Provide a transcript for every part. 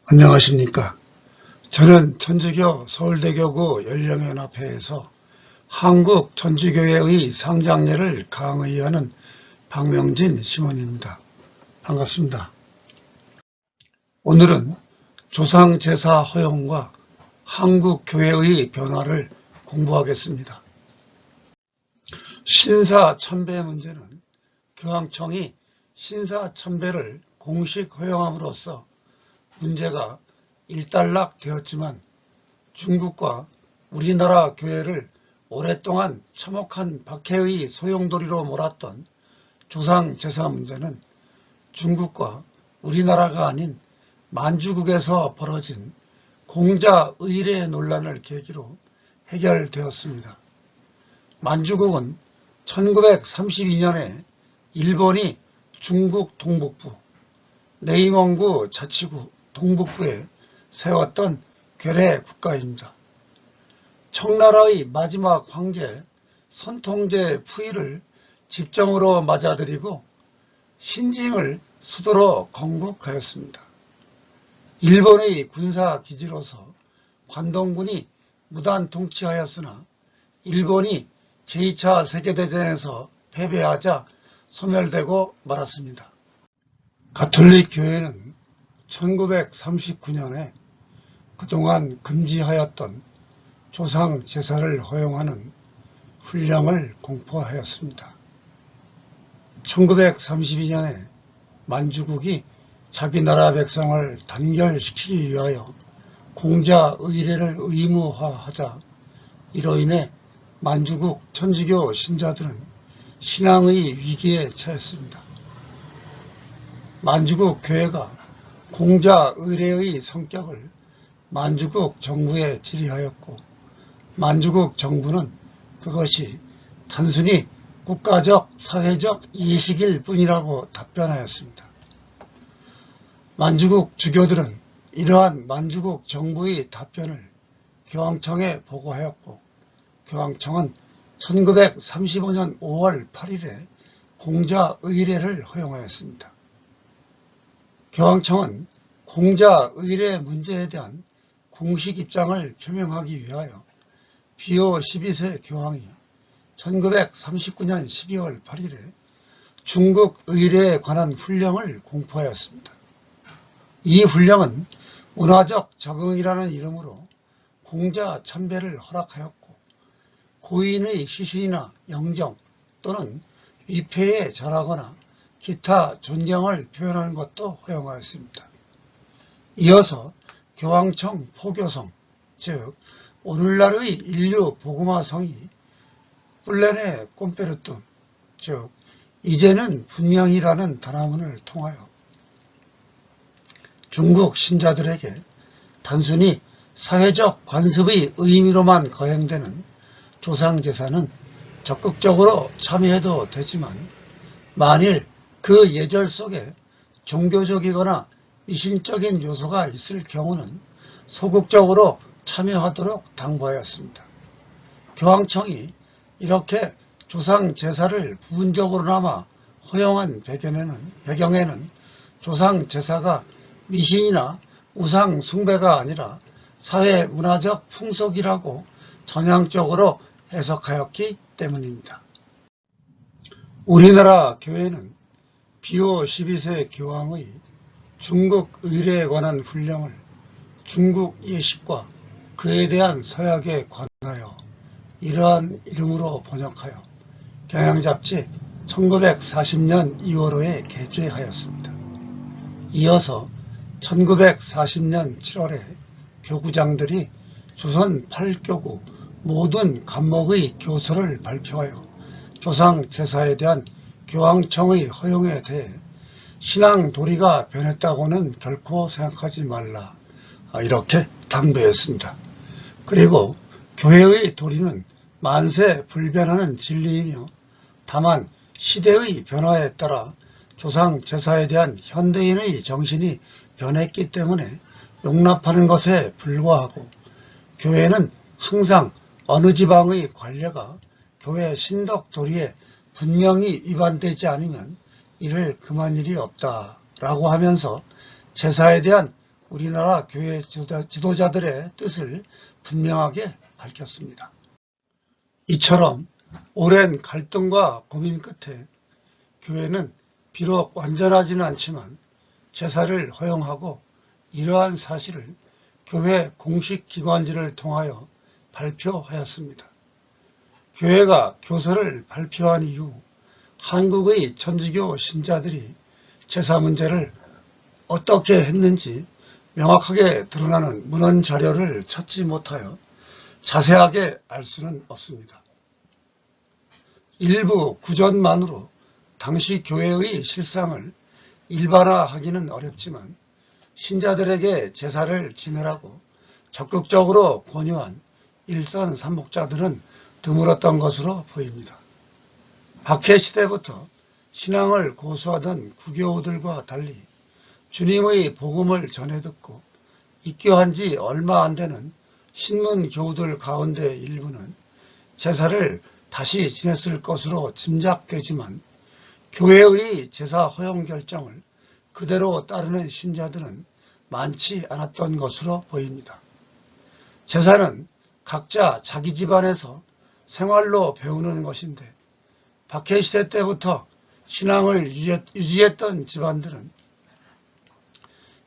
안녕하십니까. 저는 천주교 서울대교구 연령연합회에서 한국천주교회의 상장례를 강의하는 박명진 시몬입니다. 반갑습니다. 오늘은 조상제사 허용과 한국교회의 변화를 공부하겠습니다. 신사참배 문제는 교황청이 신사참배를 공식 허용함으로써 문제가 일단락되었지만 중국과 우리나라 교회를 오랫동안 참혹한 박해의 소용돌이로 몰았던 조상제사 문제는 중국과 우리나라가 아닌 만주국에서 벌어진 공자의례 논란을 계기로 해결되었습니다. 만주국은 1932년에 일본이 중국 동북부, 내이멍구 자치구 동북부에 세웠던 괴뢰 국가입니다. 청나라의 마지막 황제 선통제 푸이를 집정으로 맞아들이고 신징을 수도로 건국하였습니다. 일본의 군사기지로서 관동군이 무단 통치하였으나 일본이 제2차 세계대전에서 패배하자 소멸되고 말았습니다. 가톨릭 교회는 1939년에 그동안 금지하였던 조상 제사를 허용하는 훈령을 공포하였습니다. 1932년에 만주국이 자기 나라 백성을 단결시키기 위하여 공자의례를 의무화하자 이로 인해 만주국 천주교 신자들은 신앙의 위기에 처했습니다. 만주국 교회가 공자의례의 성격을 만주국 정부에 질의하였고 만주국 정부는 그것이 단순히 국가적 사회적 이식일 뿐이라고 답변하였습니다. 만주국 주교들은 이러한 만주국 정부의 답변을 교황청에 보고하였고 교황청은 1935년 5월 8일에 공자의례를 허용하였습니다. 교황청은 공자의례 문제에 대한 공식 입장을 표명하기 위하여 비오 12세 교황이 1939년 12월 8일에 중국 의례에 관한 훈령을 공포하였습니다. 이 훈령은 문화적 적응이라는 이름으로 공자 참배를 허락하였고 고인의 시신이나 영정 또는 위패에 절하거나 기타 존경을 표현하는 것도 허용하였습니다. 이어서 교황청 포교성, 즉 오늘날의 인류 복음화성이 플레네 꼼페르툼, 즉 이제는 분명이라는 단화문을 통하여 중국 신자들에게 단순히 사회적 관습의 의미로만 거행되는 조상제사는 적극적으로 참여해도 되지만 만일 그 예절 속에 종교적이거나 미신적인 요소가 있을 경우는 소극적으로 참여하도록 당부하였습니다. 교황청이 이렇게 조상제사를 부분적으로나마 허용한 배경에는 조상제사가 미신이나 우상 숭배가 아니라 사회문화적 풍속이라고 전향적으로 해석하였기 때문입니다. 우리나라 교회는 비오 12세 교황의 중국 의례에 관한 훈령을 중국 예식과 그에 대한 서약에 관하여 이러한 이름으로 번역하여 경향잡지 1940년 2월호에 게재하였습니다. 이어서 1940년 7월에 교구장들이 조선 8교구 모든 간목의 교서를 발표하여 조상제사에 대한 교황청의 허용에 대해 신앙 도리가 변했다고는 결코 생각하지 말라 이렇게 당부했습니다. 그리고 교회의 도리는 만세 불변하는 진리이며 다만 시대의 변화에 따라 조상제사에 대한 현대인의 정신이 변했기 때문에 용납하는 것에 불과하고 교회는 항상 어느 지방의 관례가 교회 신덕 도리에 분명히 위반되지 않으면 이를 금할 일이 없다라고 하면서 제사에 대한 우리나라 교회 지도자들의 뜻을 분명하게 밝혔습니다. 이처럼 오랜 갈등과 고민 끝에 교회는 비록 완전하지는 않지만 제사를 허용하고 이러한 사실을 교회 공식 기관지를 통하여 발표하였습니다. 교회가 교서를 발표한 이후 한국의 천주교 신자들이 제사 문제를 어떻게 했는지 명확하게 드러나는 문헌 자료를 찾지 못하여 자세하게 알 수는 없습니다. 일부 구전만으로 당시 교회의 실상을 일반화하기는 어렵지만 신자들에게 제사를 지내라고 적극적으로 권유한 일선 삼목자들은 드물었던 것으로 보입니다. 박해 시대부터 신앙을 고수하던 구교우들과 달리 주님의 복음을 전해 듣고 입교한 지 얼마 안 되는 신문 교우들 가운데 일부는 제사를 다시 지냈을 것으로 짐작되지만 교회의 제사 허용 결정을 그대로 따르는 신자들은 많지 않았던 것으로 보입니다. 제사는 각자 자기 집안에서 생활로 배우는 것인데 박해시대 때부터 신앙을 유지했던 집안들은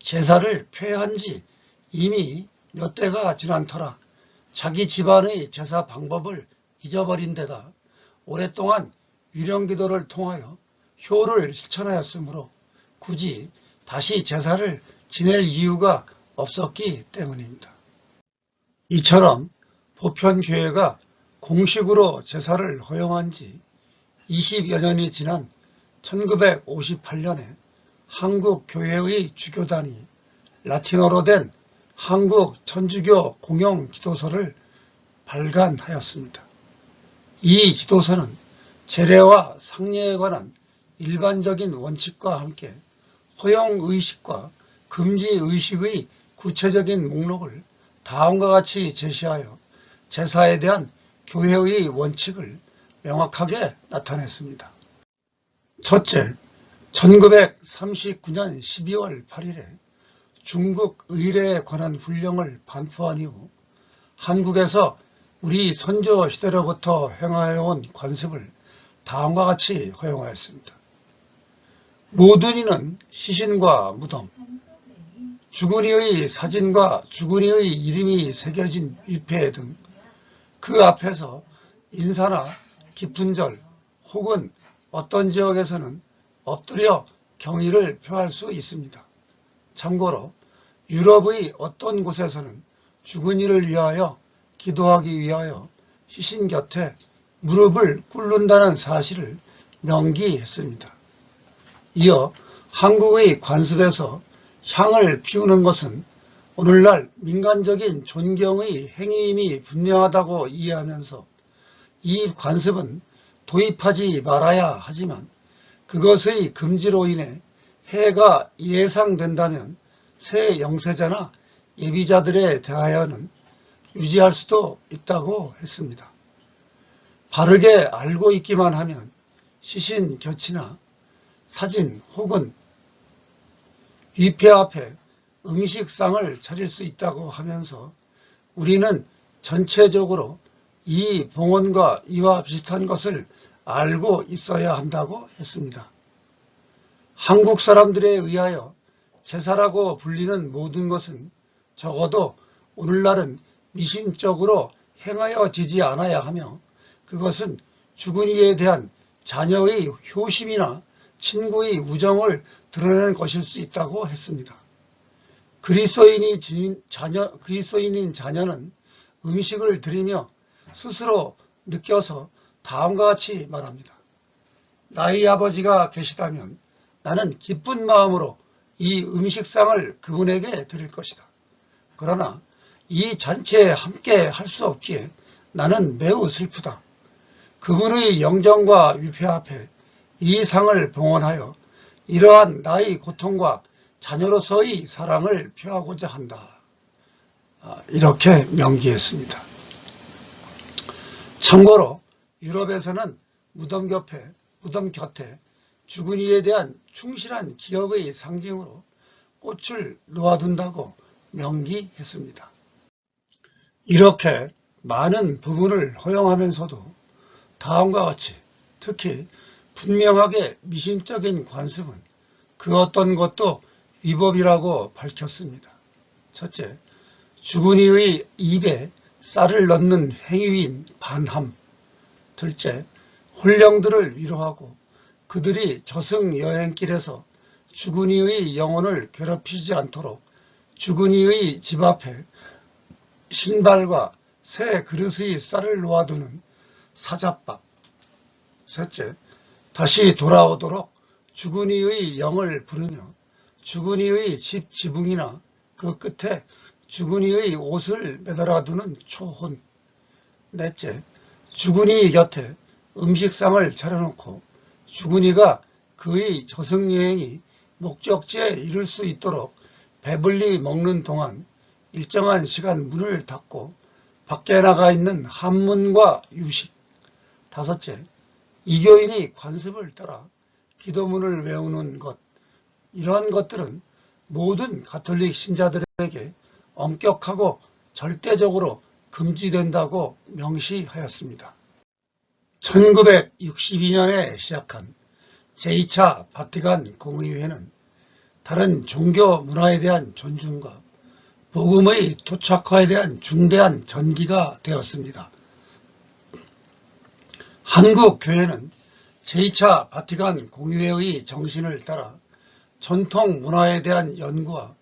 제사를 폐한 지 이미 몇 대가 지난 터라 자기 집안의 제사 방법을 잊어버린 데다 오랫동안 유령기도를 통하여 효를 실천하였으므로 굳이 다시 제사를 지낼 이유가 없었기 때문입니다. 이처럼 보편교회가 공식으로 제사를 허용한 지 20여 년이 지난 1958년에 한국교회의 주교단이 라틴어로 된 한국 천주교 공용지도서를 발간하였습니다. 이 지도서는 제례와 상례에 관한 일반적인 원칙과 함께 허용의식과 금지의식의 구체적인 목록을 다음과 같이 제시하여 제사에 대한 교회의 원칙을 명확하게 나타냈습니다. 첫째, 1939년 12월 8일에 중국 의례에 관한 훈령을 반포한 이후 한국에서 우리 선조 시대로부터 행하여온 관습을 다음과 같이 허용하였습니다. 모든 이는 시신과 무덤, 죽은 이의 사진과 죽은 이의 이름이 새겨진 위패 등 그 앞에서 인사나 깊은 절 혹은 어떤 지역에서는 엎드려 경의를 표할 수 있습니다. 참고로 유럽의 어떤 곳에서는 죽은 이를 위하여 기도하기 위하여 시신 곁에 무릎을 꿇는다는 사실을 명기했습니다. 이어 한국의 관습에서 향을 피우는 것은 오늘날 민간적인 존경의 행위임이 분명하다고 이해하면서 이 관습은 도입하지 말아야 하지만 그것의 금지로 인해 해가 예상된다면 새 영세자나 예비자들에 대하여는 유지할 수도 있다고 했습니다. 바르게 알고 있기만 하면 시신 곁이나 사진 혹은 위패 앞에 음식상을 차릴 수 있다고 하면서 우리는 전체적으로 이 봉헌과 이와 비슷한 것을 알고 있어야 한다고 했습니다. 한국 사람들에 의하여 제사라고 불리는 모든 것은 적어도 오늘날은 미신적으로 행하여지지 않아야 하며 그것은 죽은 이에 대한 자녀의 효심이나 친구의 우정을 드러내는 것일 수 있다고 했습니다. 그리스도인인 자녀는 음식을 드리며 스스로 느껴서 다음과 같이 말합니다. 나의 아버지가 계시다면 나는 기쁜 마음으로 이 음식상을 그분에게 드릴 것이다. 그러나 이 잔치에 함께 할 수 없기에 나는 매우 슬프다. 그분의 영정과 위패 앞에 이 상을 봉헌하여 이러한 나의 고통과 자녀로서의 사랑을 표하고자 한다. 이렇게 명기했습니다. 참고로 유럽에서는 무덤 곁에 죽은 이에 대한 충실한 기억의 상징으로 꽃을 놓아둔다고 명기했습니다. 이렇게 많은 부분을 허용하면서도 다음과 같이 특히 분명하게 미신적인 관습은 그 어떤 것도 위법이라고 밝혔습니다. 첫째, 죽은 이의 입에 쌀을 넣는 행위인 반함. 둘째, 홀령들을 위로하고 그들이 저승 여행길에서 죽은 이의 영혼을 괴롭히지 않도록 죽은 이의 집 앞에 신발과 새 그릇의 쌀을 놓아두는 사자밥. 셋째, 다시 돌아오도록 죽은 이의 영을 부르며 죽은 이의 집 지붕이나 그 끝에 죽은 이의 옷을 매달아두는 초혼. 넷째, 죽은 이 곁에 음식상을 차려놓고 죽은 이가 그의 저승여행이 목적지에 이를 수 있도록 배불리 먹는 동안 일정한 시간 문을 닫고 밖에 나가 있는 한문과 유식. 다섯째, 이교인이 관습을 따라 기도문을 외우는 것. 이러한 것들은 모든 가톨릭 신자들에게 엄격하고 절대적으로 금지된다고 명시하였습니다. 1962년에 시작한 제2차 바티칸 공의회는 다른 종교 문화에 대한 존중과 복음의 토착화에 대한 중대한 전기가 되었습니다. 한국 교회는 제2차 바티칸 공의회의 정신을 따라 전통 문화에 대한 연구와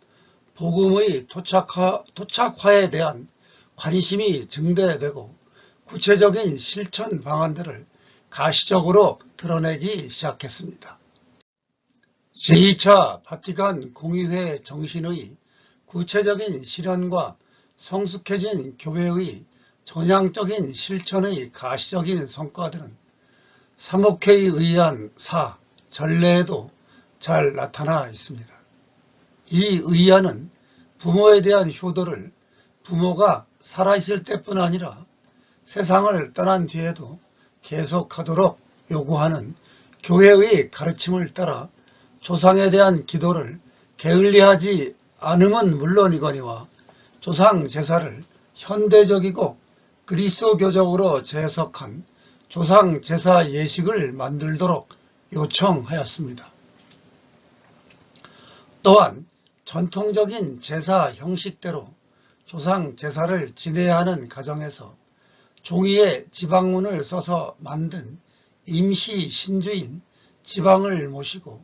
복음의 토착화에 대한 관심이 증대되고 구체적인 실천 방안들을 가시적으로 드러내기 시작했습니다. 제2차 바티칸 공의회 정신의 구체적인 실현과 성숙해진 교회의 전향적인 실천의 가시적인 성과들은 사목회에 의한 전례에도 잘 나타나 있습니다. 이 의안은 부모에 대한 효도를 부모가 살아있을 때뿐 아니라 세상을 떠난 뒤에도 계속하도록 요구하는 교회의 가르침을 따라 조상에 대한 기도를 게을리하지 않음은 물론이거니와 조상 제사를 현대적이고 그리스도교적으로 재해석한 조상 제사 예식을 만들도록 요청하였습니다. 또한 전통적인 제사 형식대로 조상 제사를 지내야 하는 가정에서 종이에 지방문을 써서 만든 임시 신주인 지방을 모시고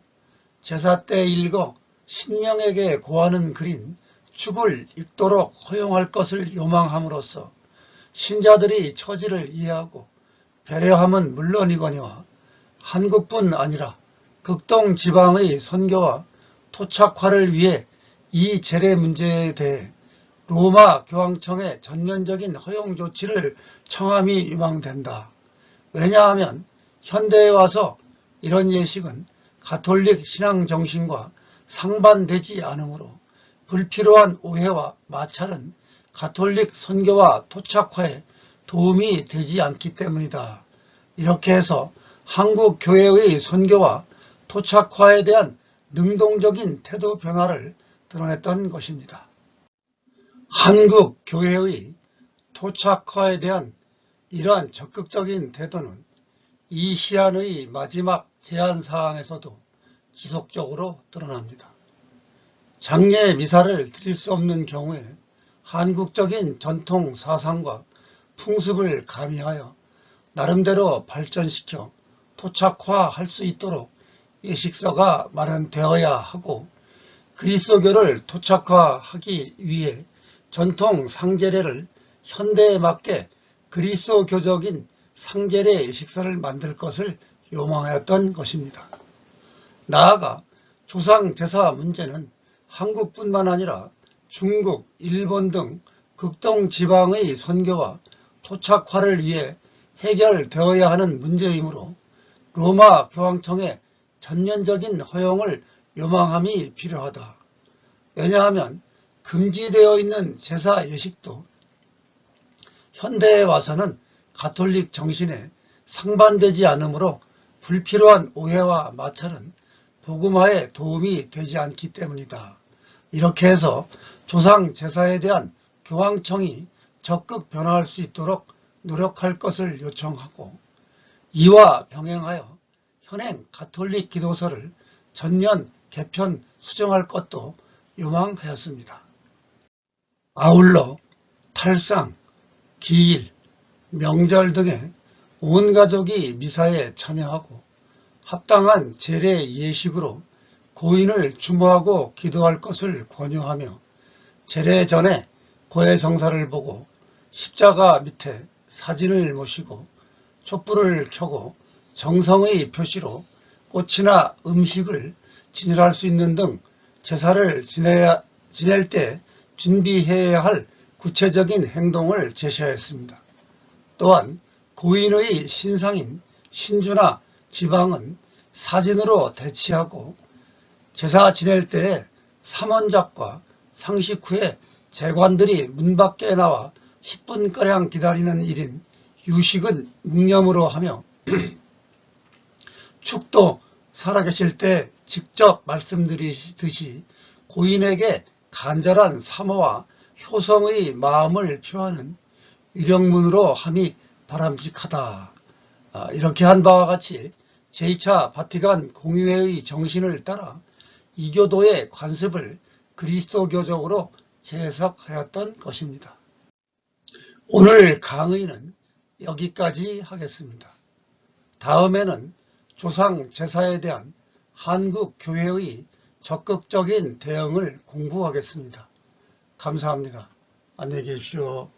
제사 때 읽어 신령에게 고하는 글인 축을 읽도록 허용할 것을 요망함으로써 신자들이 처지를 이해하고 배려함은 물론이거니와 한국뿐 아니라 극동 지방의 선교와 토착화를 위해 이 제례 문제에 대해 로마 교황청의 전면적인 허용 조치를 청함이 유망된다. 왜냐하면 현대에 와서 이런 예식은 가톨릭 신앙 정신과 상반되지 않으므로 불필요한 오해와 마찰은 가톨릭 선교와 토착화에 도움이 되지 않기 때문이다. 이렇게 해서 한국 교회의 선교와 토착화에 대한 능동적인 태도 변화를 드러냈던 것입니다. 한국 교회의 토착화에 대한 이러한 적극적인 태도는 이 시안의 마지막 제안사항에서도 지속적으로 드러납니다. 장례 미사를 드릴 수 없는 경우에 한국적인 전통 사상과 풍습을 가미하여 나름대로 발전시켜 토착화할 수 있도록 예식서가 마련되어야 하고 그리스도교를 토착화하기 위해 전통 상제례를 현대에 맞게 그리스도교적인 상제례 예식서를 만들 것을 요망하였던 것입니다. 나아가 조상 제사 문제는 한국뿐만 아니라 중국, 일본 등 극동 지방의 선교와 토착화를 위해 해결되어야 하는 문제이므로 로마 교황청의 전면적인 허용을 요망함이 필요하다. 왜냐하면 금지되어 있는 제사 예식도 현대에 와서는 가톨릭 정신에 상반되지 않으므로 불필요한 오해와 마찰은 복음화에 도움이 되지 않기 때문이다. 이렇게 해서 조상 제사에 대한 교황청이 적극 변화할 수 있도록 노력할 것을 요청하고, 이와 병행하여 현행 가톨릭 기도서를 전면 개편 수정할 것도 요망하였습니다. 아울러 탈상, 기일, 명절 등의 온 가족이 미사에 참여하고 합당한 제례 예식으로 고인을 추모하고 기도할 것을 권유하며, 제례 전에 고해성사를 보고 십자가 밑에 사진을 모시고 촛불을 켜고 정성의 표시로 꽃이나 음식을 진열할 수 있는 등 제사를 지낼 때 준비해야 할 구체적인 행동을 제시하였습니다. 또한 고인의 신상인 신주나 지방은 사진으로 대치하고, 제사 지낼 때에 삼원작과 상식 후에 재관들이 문 밖에 나와 10분가량 기다리는 일인 유식은 묵념으로 하며 축도 살아계실 때 직접 말씀드리듯이 고인에게 간절한 사모와 효성의 마음을 표하는 위령문으로 함이 바람직하다. 이렇게 한 바와 같이 제2차 바티칸 공의회의 정신을 따라 이교도의 관습을 그리스도교적으로 재해석하였던 것입니다. 오늘 강의는 여기까지 하겠습니다. 다음에는 조상 제사에 대한 한국 교회의 적극적인 대응을 공부하겠습니다. 감사합니다. 안녕히 계십시오.